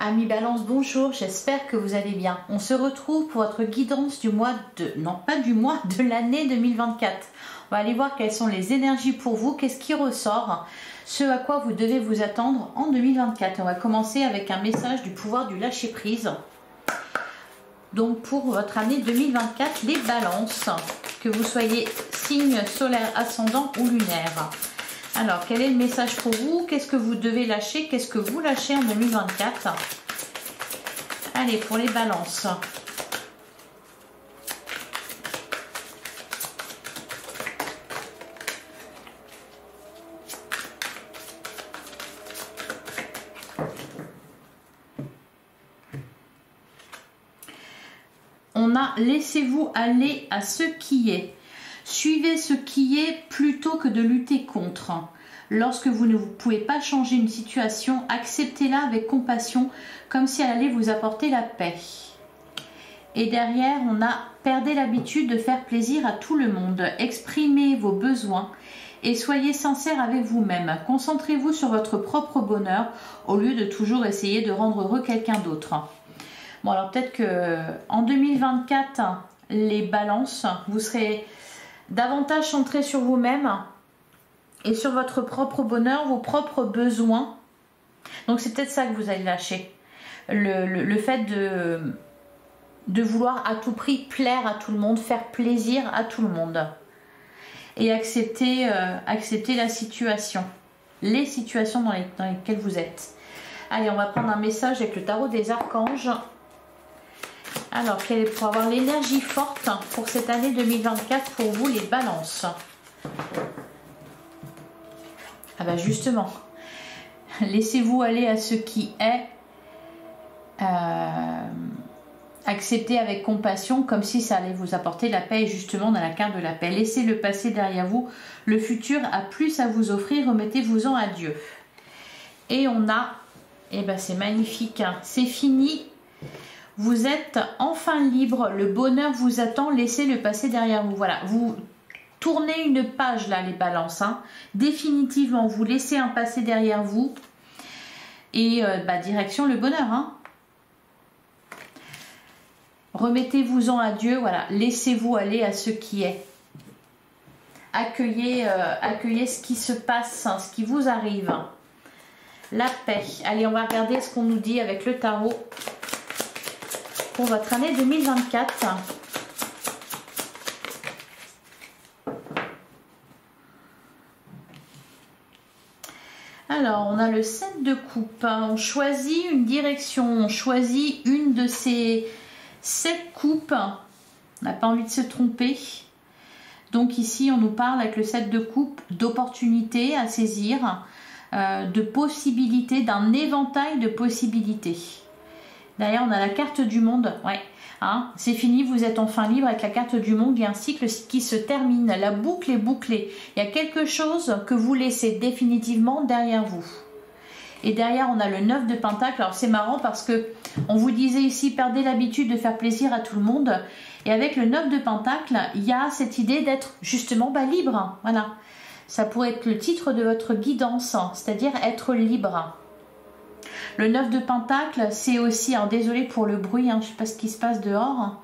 Amis Balance, bonjour, j'espère que vous allez bien. On se retrouve pour votre guidance du mois de... Non, pas du mois, de l'année 2024. On va aller voir quelles sont les énergies pour vous, qu'est-ce qui ressort, ce à quoi vous devez vous attendre en 2024. On va commencer avec un message du pouvoir du lâcher-prise. Donc pour votre année 2024, les balances, que vous soyez signe solaire, ascendant ou lunaire. Alors, quel est le message pour vous? Qu'est-ce que vous devez lâcher? Qu'est-ce que vous lâchez en 2024? Allez, pour les balances. On a laissez-vous aller à ce qui est. Suivez ce qui est plutôt que de lutter contre. Lorsque vous ne pouvez pas changer une situation, acceptez-la avec compassion, comme si elle allait vous apporter la paix. Et derrière, on a perdez l'habitude de faire plaisir à tout le monde. Exprimez vos besoins et soyez sincère avec vous-même. Concentrez-vous sur votre propre bonheur au lieu de toujours essayer de rendre heureux quelqu'un d'autre. Bon, alors peut-être que en 2024, les balances, vous serez davantage centré sur vous-même et sur votre propre bonheur, vos propres besoins. Donc c'est peut-être ça que vous allez lâcher. Le fait de vouloir à tout prix plaire à tout le monde, faire plaisir à tout le monde. Et accepter la situation. Les situations dans lesquelles vous êtes. Allez, on va prendre un message avec le tarot des archanges. Alors, pour avoir l'énergie forte pour cette année 2024 pour vous, les balances. Ah ben justement, laissez-vous aller à ce qui est. Acceptez avec compassion, comme si ça allait vous apporter la paix, justement dans la carte de la paix. Laissez le passé derrière vous, le futur a plus à vous offrir, remettez-vous-en à Dieu. Et on a, eh ben c'est magnifique, hein, c'est fini. Vous êtes enfin libre, le bonheur vous attend, laissez le passé derrière vous. Voilà, vous tournez une page là, les balances. Hein. Définitivement, vous laissez un passé derrière vous. Et direction le bonheur. Hein. Remettez-vous-en à Dieu, voilà, laissez-vous aller à ce qui est. Accueillez ce qui se passe, hein, ce qui vous arrive. La paix. Allez, on va regarder ce qu'on nous dit avec le tarot. Pour votre année 2024. Alors, on a le 7 de coupe. On choisit une direction, on choisit une de ces 7 coupes. On n'a pas envie de se tromper. Donc ici, on nous parle avec le 7 de coupe d'opportunités à saisir, de possibilités, d'un éventail de possibilités. D'ailleurs, on a la carte du monde. Ouais, hein, c'est fini, vous êtes enfin libre avec la carte du monde. Il y a un cycle qui se termine. La boucle est bouclée. Il y a quelque chose que vous laissez définitivement derrière vous. Et derrière, on a le 9 de Pentacle. Alors, c'est marrant parce que on vous disait ici, perdez l'habitude de faire plaisir à tout le monde. Et avec le 9 de Pentacle, il y a cette idée d'être justement libre. Voilà. Ça pourrait être le titre de votre guidance, c'est-à-dire être libre. Le 9 de Pentacle, c'est aussi, alors désolé pour le bruit, hein, je ne sais pas ce qui se passe dehors.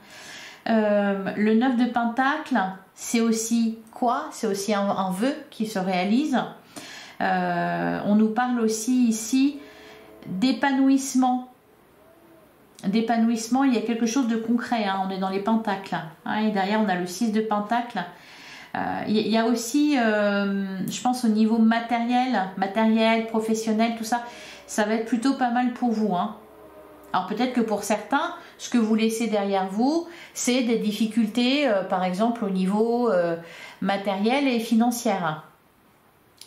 Le 9 de Pentacle, c'est aussi quoi? C'est aussi un vœu qui se réalise. On nous parle aussi ici d'épanouissement. D'épanouissement, il y a quelque chose de concret, hein, on est dans les pentacles. Hein, et derrière, on a le 6 de Pentacle. Il y a aussi, je pense au niveau matériel, professionnel, tout ça. Ça va être plutôt pas mal pour vous. Hein. Alors peut-être que pour certains, ce que vous laissez derrière vous, c'est des difficultés, par exemple au niveau matériel et financier.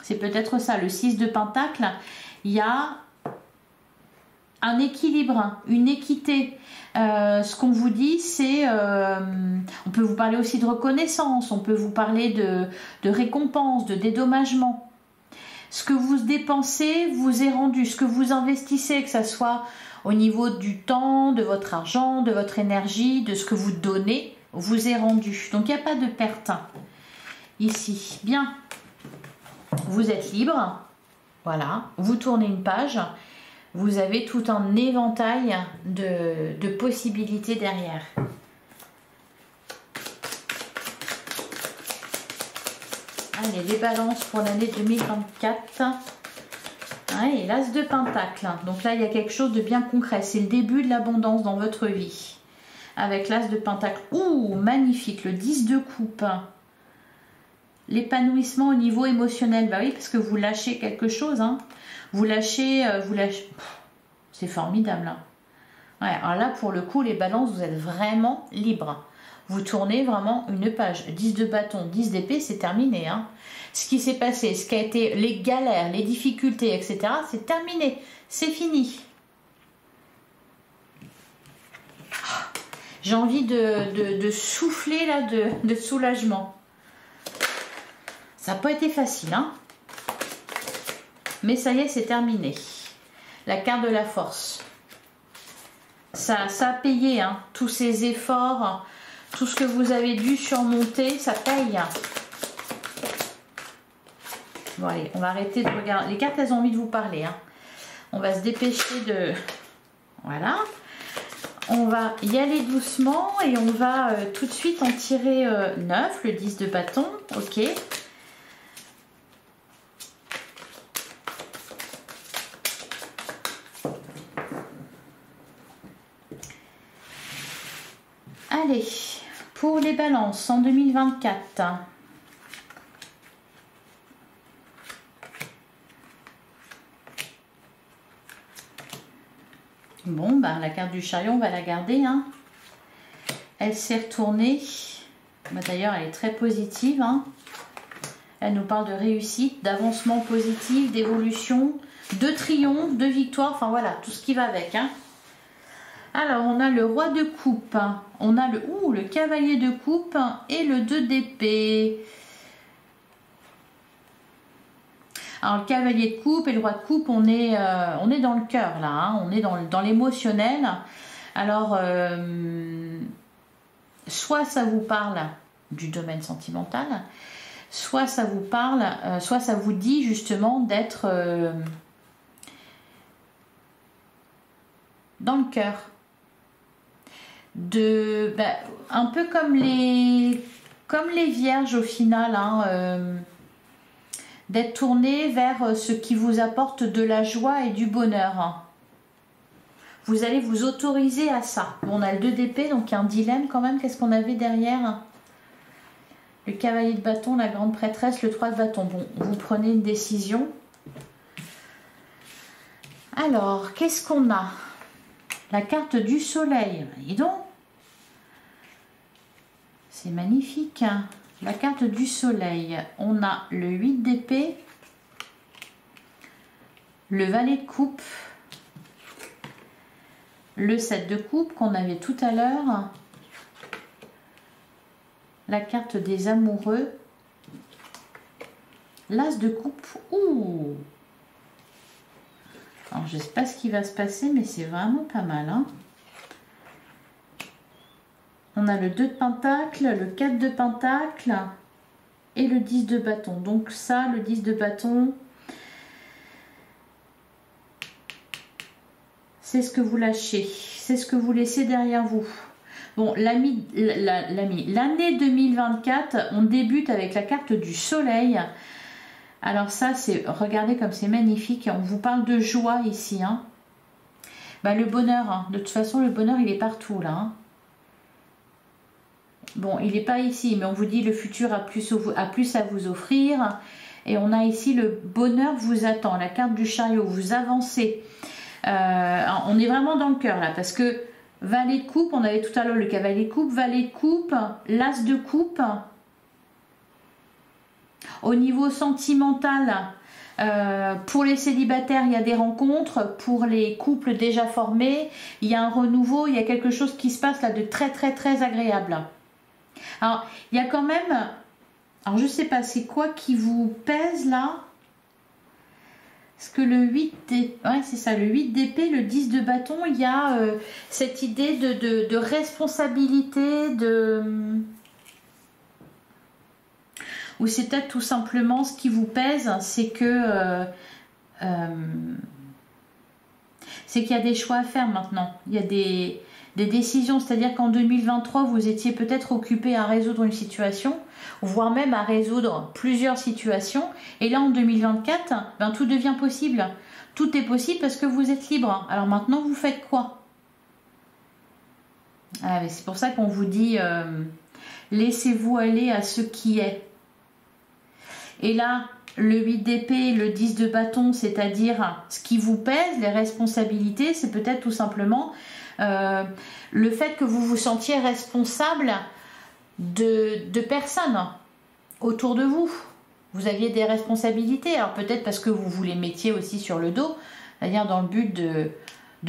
C'est peut-être ça, le 6 de Pentacle. Il y a un équilibre, une équité. Ce qu'on vous dit, c'est... on peut vous parler aussi de reconnaissance, on peut vous parler de récompense, de dédommagement. Ce que vous dépensez vous est rendu, ce que vous investissez, que ce soit au niveau du temps, de votre argent, de votre énergie, de ce que vous donnez, vous est rendu. Donc il n'y a pas de perte ici. Bien, vous êtes libre, voilà, vous tournez une page, vous avez tout un éventail de possibilités derrière. Allez, les balances pour l'année 2024. Et l'as de pentacle. Donc là, il y a quelque chose de bien concret. C'est le début de l'abondance dans votre vie. Avec l'as de pentacle. Ouh, magnifique. Le 10 de coupe. L'épanouissement au niveau émotionnel. Bah oui, parce que vous lâchez quelque chose. Hein. Vous lâchez. C'est formidable. Hein. Ouais, alors là, pour le coup, les balances, vous êtes vraiment libres. Vous tournez vraiment une page. 10 de bâton, 10 d'épée, c'est terminé. Hein. Ce qui s'est passé, ce qui a été les galères, les difficultés, etc., c'est terminé. C'est fini. J'ai envie de souffler là de soulagement. Ça n'a pas été facile, hein. Mais ça y est, c'est terminé. La carte de la force. Ça a payé, hein. Tous ces efforts, tout ce que vous avez dû surmonter, ça paye. Bon allez, on va arrêter de regarder. Les cartes, elles ont envie de vous parler. Hein. On va se dépêcher de... Voilà. On va y aller doucement et on va tout de suite en tirer 9, le 10 de bâton. Ok. Allez, pour les balances en 2024. Bon, ben, la carte du chariot, on va la garder. Hein. Elle s'est retournée. Ben, d'ailleurs, elle est très positive. Hein. Elle nous parle de réussite, d'avancement positif, d'évolution, de triomphe, de victoire. Enfin, voilà, tout ce qui va avec. Hein. Alors, on a le roi de coupe. On a le cavalier de coupe et le 2 d'épée. Alors, le cavalier de coupe et le roi de coupe, on est dans le cœur, là. Hein, on est dans l'émotionnel. Alors, soit ça vous parle du domaine sentimental, soit ça vous parle, soit ça vous dit justement d'être dans le cœur. Un peu comme les vierges au final, hein, d'être tourné vers ce qui vous apporte de la joie et du bonheur. Vous allez vous autoriser à ça. Bon, on a le 2 d'épée, donc il y a un dilemme quand même. Qu'est-ce qu'on avait derrière? Le cavalier de bâton, la grande prêtresse, le 3 de bâton. Bon, vous prenez une décision. Alors, qu'est-ce qu'on a? La carte du soleil. Dis donc. C'est magnifique. Hein. La carte du soleil. On a le 8 d'épée. Le valet de coupe. Le 7 de coupe qu'on avait tout à l'heure. La carte des amoureux. L'as de coupe. Ouh! Alors, je ne sais pas ce qui va se passer, mais c'est vraiment pas mal. Hein. On a le 2 de pentacle, le 4 de pentacle et le 10 de bâton. Donc ça, le 10 de bâton, c'est ce que vous lâchez. C'est ce que vous laissez derrière vous. Bon, l'année 2024, on débute avec la carte du soleil. Alors ça, c'est, regardez comme c'est magnifique. On vous parle de joie ici. Hein. Bah, le bonheur, hein. De toute façon, le bonheur, il est partout là. Hein. Bon, il n'est pas ici, mais on vous dit le futur a plus à vous offrir. Et on a ici le bonheur vous attend. La carte du chariot, vous avancez. On est vraiment dans le cœur là, parce que valet de coupe, on avait tout à l'heure le cavalier de coupe, valet de coupe, l'as de coupe. Au niveau sentimental, pour les célibataires, il y a des rencontres. Pour les couples déjà formés, il y a un renouveau, il y a quelque chose qui se passe là de très très très agréable. Alors, il y a quand même... Alors, je ne sais pas, c'est quoi qui vous pèse là? Parce que le 8 d'épée, ouais, c'est ça, le 8 d'épée, le 10 de bâton, il y a cette idée de responsabilité, ou c'est peut-être tout simplement ce qui vous pèse, c'est que c'est qu'il y a des choix à faire maintenant. Il y a des décisions, c'est-à-dire qu'en 2023, vous étiez peut-être occupé à résoudre une situation, voire même à résoudre plusieurs situations. Et là, en 2024, ben, tout devient possible. Tout est possible parce que vous êtes libre. Alors maintenant, vous faites quoi? Ah, c'est pour ça qu'on vous dit, laissez-vous aller à ce qui est. Et là, le 8 d'épée, le 10 de bâton, c'est-à-dire ce qui vous pèse, les responsabilités, c'est peut-être tout simplement le fait que vous vous sentiez responsable de personnes autour de vous. Vous aviez des responsabilités, alors peut-être parce que vous les mettiez aussi sur le dos, c'est-à-dire dans le but de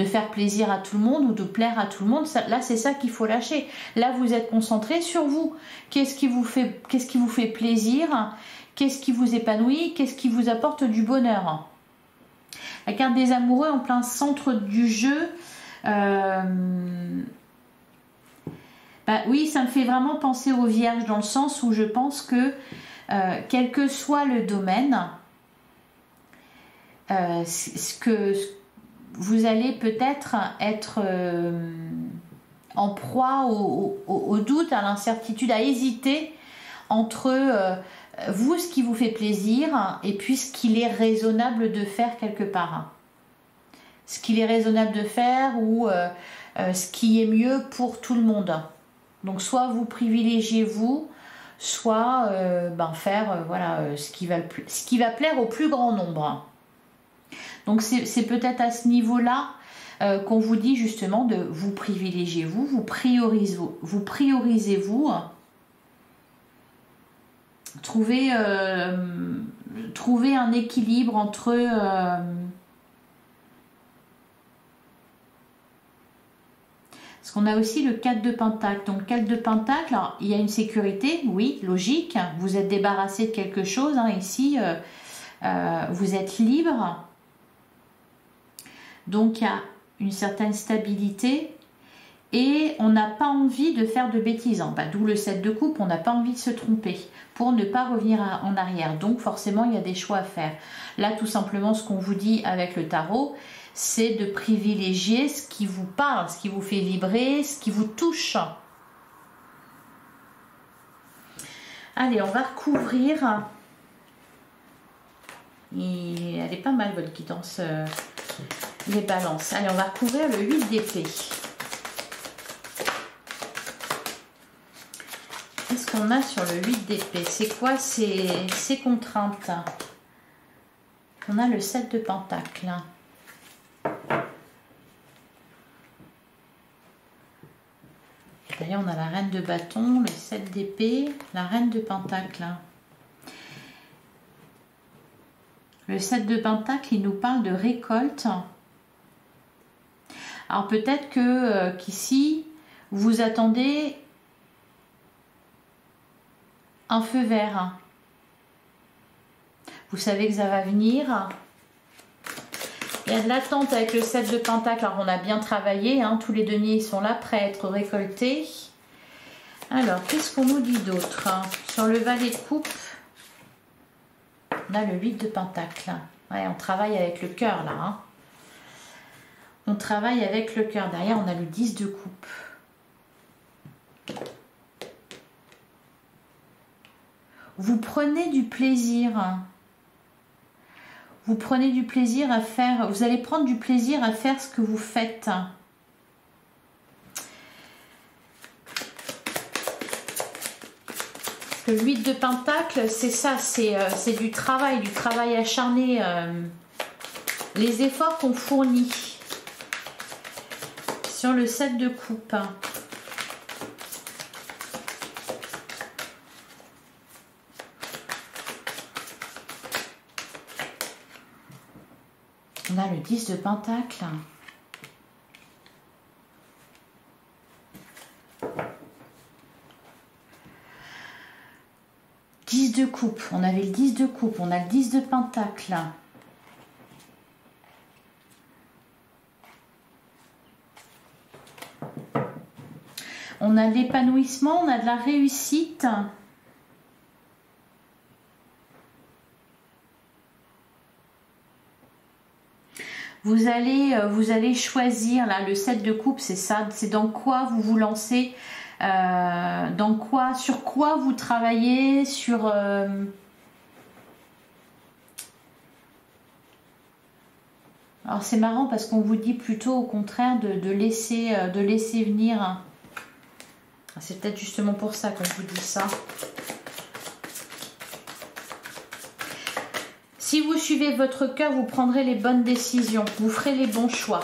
faire plaisir à tout le monde ou de plaire à tout le monde. Là, c'est ça qu'il faut lâcher. Là, vous êtes concentré sur vous. Qu'est-ce qui vous fait plaisir? Qu'est-ce qui vous épanouit? Qu'est-ce qui vous apporte du bonheur? La carte des amoureux en plein centre du jeu. Oui, ça me fait vraiment penser aux vierges dans le sens où je pense que quel que soit le domaine, vous allez peut-être être en proie au doute, à l'incertitude, à hésiter entre vous, ce qui vous fait plaisir, et puis ce qu'il est raisonnable de faire quelque part. Ce qu'il est raisonnable de faire ou ce qui est mieux pour tout le monde. Donc soit vous privilégiez vous, soit faire ce qui va plaire au plus grand nombre. Donc c'est peut-être à ce niveau-là qu'on vous dit justement de vous privilégier vous, vous priorisez vous. Trouver un équilibre entre parce qu'on a aussi le 4 de Pentacle. Donc 4 de Pentacle, alors, il y a une sécurité, oui, logique. Vous êtes débarrassé de quelque chose. Ici, vous êtes libre. Donc il y a une certaine stabilité. Et on n'a pas envie de faire de bêtises. D'où le 7 de coupe, on n'a pas envie de se tromper pour ne pas revenir en arrière. Donc forcément, il y a des choix à faire. Là, tout simplement, ce qu'on vous dit avec le tarot, c'est de privilégier ce qui vous parle, ce qui vous fait vibrer, ce qui vous touche. Allez, on va recouvrir. Et elle est pas mal, votre guidance, les balances. Allez, on va recouvrir le 8 d'épée. Qu'est-ce qu'on a sur le 8 d'épée? C'est quoi ces contraintes? On a le 7 de Pentacle. D'ailleurs, on a la reine de bâton, le 7 d'épée, la reine de Pentacle. Le 7 de Pentacle, il nous parle de récolte. Alors peut-être qu'ici, vous attendez un feu vert. Vous savez que ça va venir. Il y a de l'attente avec le 7 de Pentacle. Alors on a bien travaillé, tous les deniers sont là, prêts à être récoltés. Alors, qu'est-ce qu'on nous dit d'autre? Sur le valet de coupe, on a le 8 de Pentacle. Ouais, on travaille avec le cœur là. On travaille avec le cœur. Derrière, on a le 10 de coupe. Vous prenez du plaisir. Vous prenez du plaisir à faire. Vous allez prendre du plaisir à faire ce que vous faites. Parce que le 8 de Pentacle, c'est ça, c'est du travail acharné. Les efforts qu'on fournit. Sur le 7 de coupe. On a le 10 de Pentacle. De coupe, on avait le 10 de coupe, on a le 10 de Pentacle. On a de l'épanouissement, on a de la réussite. vous allez choisir, là, le 7 de coupe, c'est ça, c'est dans quoi vous vous lancez, sur quoi vous travaillez, sur... Alors c'est marrant parce qu'on vous dit plutôt au contraire de laisser venir. C'est peut-être justement pour ça qu'on vous dit ça. Si vous suivez votre cœur, vous prendrez les bonnes décisions, vous ferez les bons choix.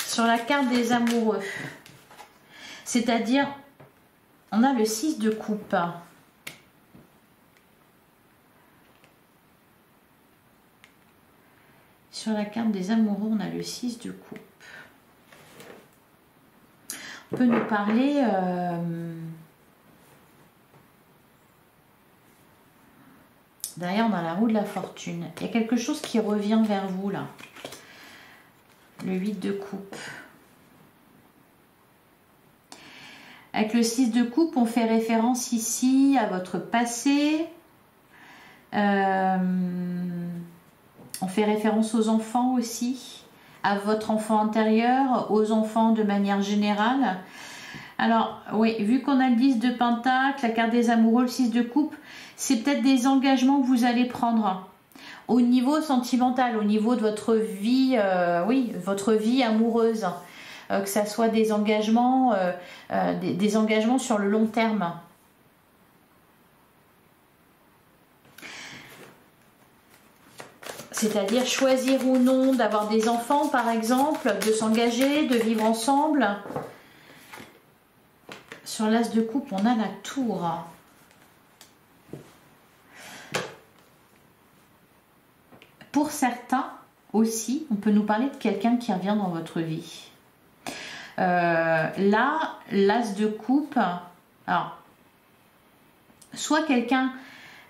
Sur la carte des amoureux, c'est-à-dire, on a le 6 de coupe. Sur la carte des amoureux, on a le 6 de coupe. On peut nous parler... Derrière, on a la roue de la fortune. Il y a quelque chose qui revient vers vous, là. Le 8 de coupe. Avec le 6 de coupe, on fait référence ici à votre passé. On fait référence aux enfants aussi. À votre enfant intérieur, aux enfants de manière générale. Alors, oui, vu qu'on a le 10 de pentacle, la carte des amoureux, le 6 de coupe, c'est peut-être des engagements que vous allez prendre au niveau sentimental, au niveau de votre vie, oui, votre vie amoureuse, que ça soit des engagements sur le long terme. C'est-à-dire choisir ou non d'avoir des enfants, par exemple, de s'engager, de vivre ensemble. Sur l'as de coupe, on a la tour. Pour certains aussi, on peut nous parler de quelqu'un qui revient dans votre vie. Là, l'as de coupe, alors, soit quelqu'un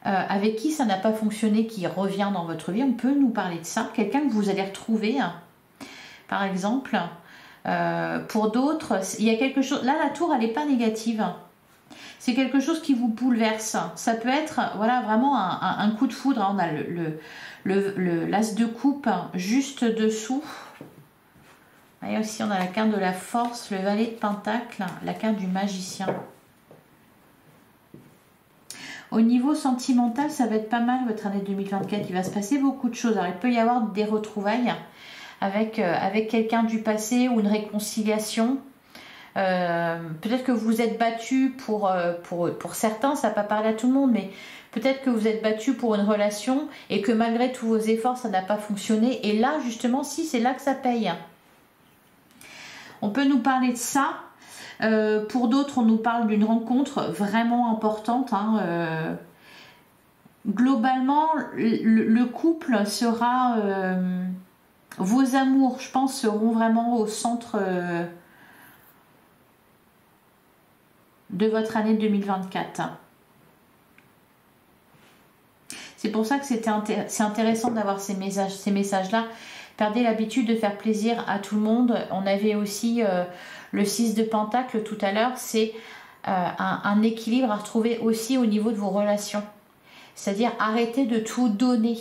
avec qui ça n'a pas fonctionné, qui revient dans votre vie, on peut nous parler de ça. Quelqu'un que vous allez retrouver, par exemple. Pour d'autres, il y a quelque chose... Là, la tour, elle n'est pas négative. C'est quelque chose qui vous bouleverse. Ça peut être, voilà, vraiment un coup de foudre. On a l'as de coupe juste dessous. Et aussi, on a la carte de la force, le valet de pentacle, la carte du magicien. Au niveau sentimental, ça va être pas mal votre année 2024. Il va se passer beaucoup de choses. Alors, il peut y avoir des retrouvailles avec quelqu'un du passé ou une réconciliation. Peut-être que vous êtes battu pour certains, ça n'a pas parlé à tout le monde, mais peut-être que vous êtes battu pour une relation et que malgré tous vos efforts, ça n'a pas fonctionné. Et là, justement, si, c'est là que ça paye. On peut nous parler de ça. Pour d'autres, on nous parle d'une rencontre vraiment importante. Globalement, le couple sera... vos amours, je pense, seront vraiment au centre de votre année 2024. C'est pour ça que c'est intéressant d'avoir ces messages-là. Perdez l'habitude de faire plaisir à tout le monde. On avait aussi le 6 de pentacle tout à l'heure. C'est un équilibre à retrouver aussi au niveau de vos relations. C'est-à-dire arrêtez de tout donner.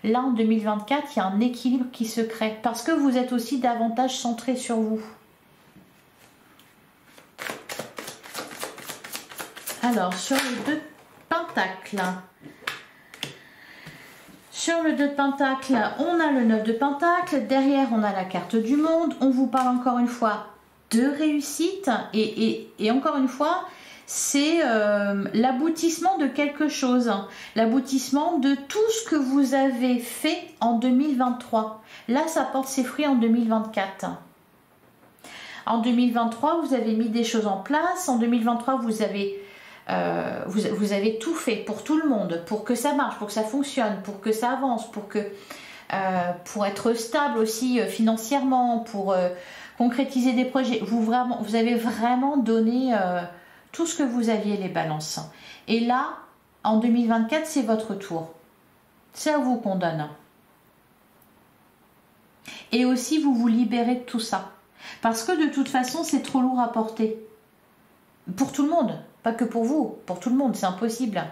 Là, en 2024, il y a un équilibre qui se crée parce que vous êtes aussi davantage centré sur vous. Alors, sur le 2 de pentacle. Sur le 2 de pentacle, on a le 9 de pentacle. Derrière, on a la carte du monde. On vous parle encore une fois de réussite. Et encore une fois, c'est l'aboutissement de quelque chose. L'aboutissement de tout ce que vous avez fait en 2023. Là, ça porte ses fruits en 2024. En 2023, vous avez mis des choses en place. En 2023, vous avez tout fait pour tout le monde, pour que ça marche, pour que ça fonctionne, pour que ça avance, pour être stable aussi financièrement, pour concrétiser des projets. Vous avez vraiment donné tout ce que vous aviez, les balances. Et là, en 2024, c'est votre tour. C'est à vous qu'on donne. Et aussi, vous vous libérez de tout ça. Parce que de toute façon, c'est trop lourd à porter. Pour tout le monde. Pas que pour vous. Pour tout le monde, c'est impossible.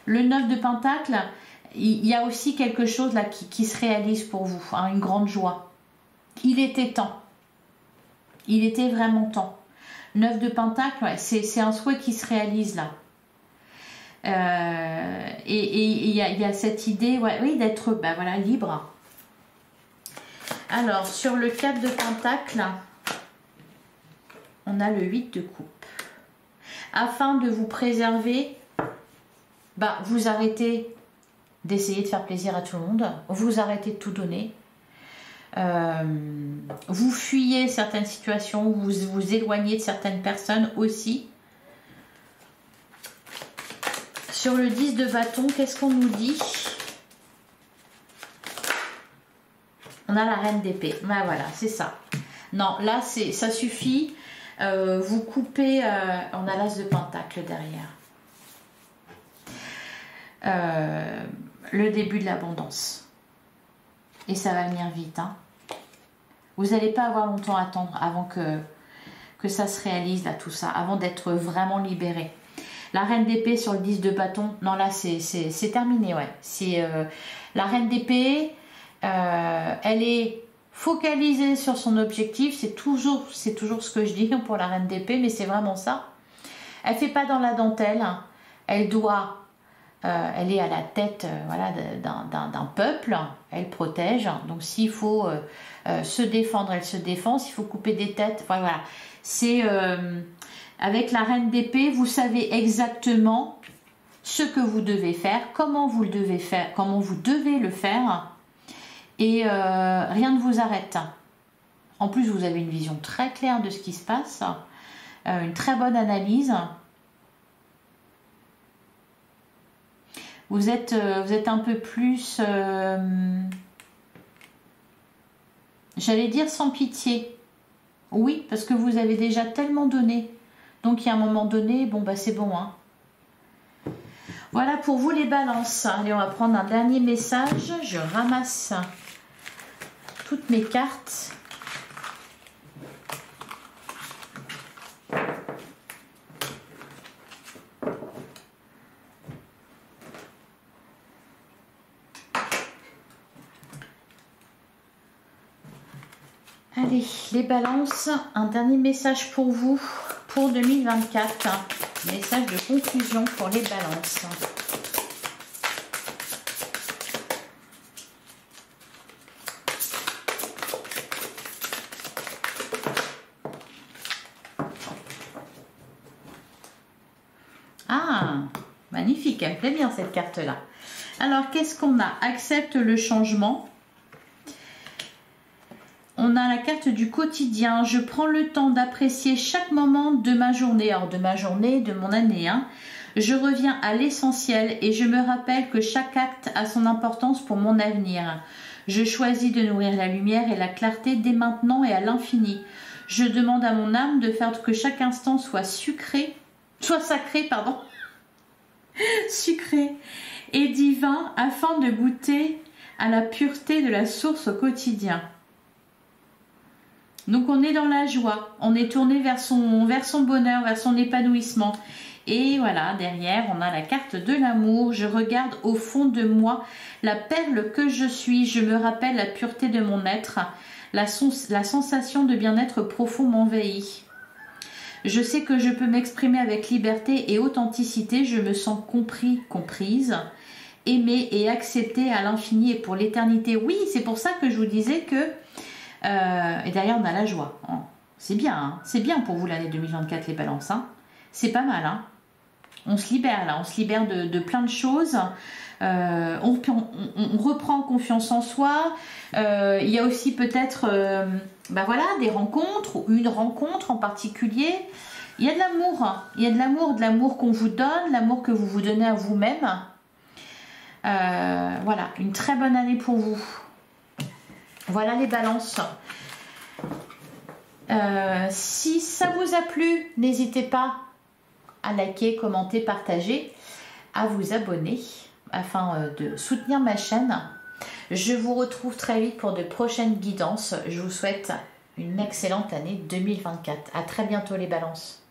Le 9 de pentacle, il y a aussi quelque chose là qui se réalise pour vous, hein, une grande joie. Il était temps. Il était vraiment temps. 9 de Pentacle, ouais, c'est un souhait qui se réalise là. Et il y a cette idée, ouais, oui, d'être voilà, libre. Alors, sur le 4 de Pentacle, on a le 8 de coupe. Afin de vous préserver, vous arrêtez d'essayer de faire plaisir à tout le monde. Vous arrêtez de tout donner. Vous fuyez certaines situations. Vous vous éloignez de certaines personnes aussi. Sur le 10 de bâton, qu'est-ce qu'on nous dit? On a la reine d'épée. Voilà, c'est ça. Non, là, ça suffit. Vous coupez... on a l'as de pentacle derrière. Le début de l'abondance. Et ça va venir vite. Hein. Vous n'allez pas avoir longtemps à attendre avant que ça se réalise, là, tout ça. Avant d'être vraiment libéré. La reine d'épée sur le 10 de bâton. Non, là, c'est terminé, ouais. C'est la reine d'épée... elle est focalisée sur son objectif, c'est toujours ce que je dis pour la reine d'épée, mais c'est vraiment ça. Elle fait pas dans la dentelle, elle doit, elle est à la tête voilà, d'un peuple, elle protège, donc s'il faut se défendre, elle se défend, s'il faut couper des têtes, enfin, voilà. C'est avec la reine d'épée, vous savez exactement ce que vous devez faire, comment vous le devez faire, comment vous devez le faire. Et rien ne vous arrête. En plus, vous avez une vision très claire de ce qui se passe, une très bonne analyse. Vous êtes un peu plus, j'allais dire sans pitié. Oui, parce que vous avez déjà tellement donné. Donc, il y a un moment donné, bon, c'est bon. Hein. Voilà pour vous les balances. Allez, on va prendre un dernier message. Je ramasse toutes mes cartes. Allez, les balances, un dernier message pour vous pour 2024. Message de conclusion pour les balances. Ah, magnifique, elle me plaît bien cette carte-là. Alors, qu'est-ce qu'on a? Accepte le changement. On a la carte du quotidien. Je prends le temps d'apprécier chaque moment de ma journée. Alors, de ma journée, de mon année. Hein. Je reviens à l'essentiel et je me rappelle que chaque acte a son importance pour mon avenir. Je choisis de nourrir la lumière et la clarté dès maintenant et à l'infini. Je demande à mon âme de faire que chaque instant soit sacré, sucré et divin afin de goûter à la pureté de la source au quotidien. Donc on est dans la joie, on est tourné vers son bonheur, vers son épanouissement. Et voilà, derrière on a la carte de l'amour. Je regarde au fond de moi la perle que je suis. Je me rappelle la pureté de mon être. La sensation de bien-être profond m'envahit. Je sais que je peux m'exprimer avec liberté et authenticité. Je me sens compris, comprise, aimée et acceptée à l'infini et pour l'éternité. Oui, c'est pour ça que je vous disais que... et d'ailleurs, on a la joie. Hein. C'est bien, hein. C'est bien pour vous l'année 2024, les balances. Hein. C'est pas mal. Hein. On se libère là, on se libère de plein de choses. On reprend confiance en soi. Il y a aussi peut-être voilà, des rencontres, ou une rencontre en particulier. Il y a de l'amour. Il y a de l'amour qu'on vous donne, l'amour que vous vous donnez à vous-même. Voilà, une très bonne année pour vous. Voilà les balances. Si ça vous a plu, n'hésitez pas à liker, commenter, partager, à vous abonner afin de soutenir ma chaîne. Je vous retrouve très vite pour de prochaines guidances. Je vous souhaite une excellente année 2024. À très bientôt les balances.